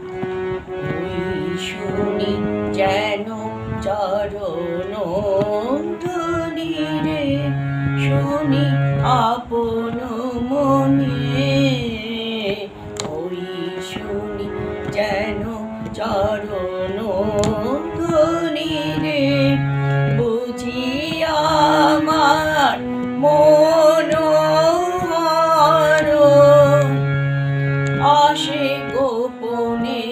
ওই শুনি যেন চরণ ধ্বনি রে, শুনি আপন মনে। ওই শুনি যেন চরণ ধ্বনি রে, বুঝি আমার মন আসে গোপনে।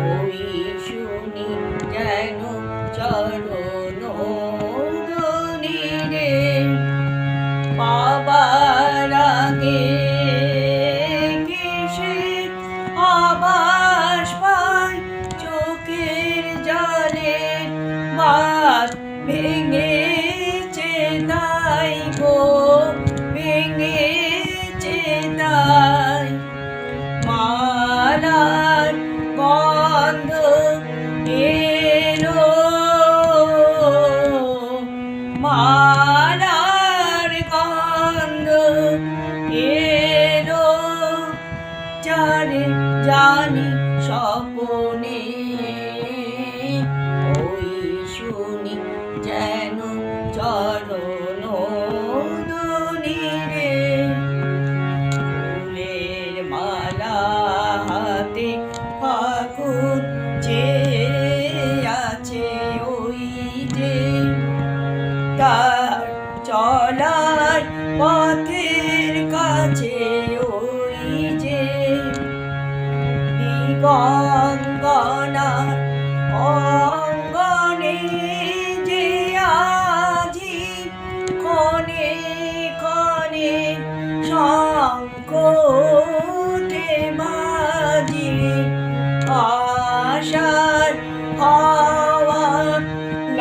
ওই শুনি যেন চরণ ধ্বনি রে, পাবার আগে কিসে আভাস পাই চোখের জলে, বাঁধ ভেঙেছে তাই গো, ভেঙেছে তাই। মালার গন্ধ এলো, মালার গন্ধ এলো, যারে জানি স্বপনে। ওই শুনি যেন চরণ ধ্বনি রে, ফুলের মালা হাতে ফাগুন চেয়ে আছে ওই যে, তার চলার পথের কাছে ওই যে গঙ্গনার অঙ্গনে যে আজি ক্ষণে ক্ষণে শঙ্খ ওঠে বাজি, আশার হাওয়া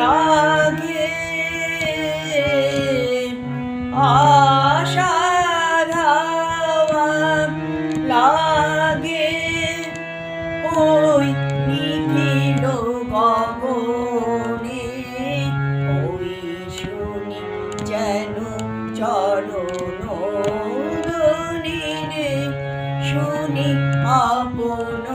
লাগে, আশার হাওয়া লাগে। ওই নিখিল গগনে, ওই শুনি যেন চরণ ধ্বনি রে, শুনি আপন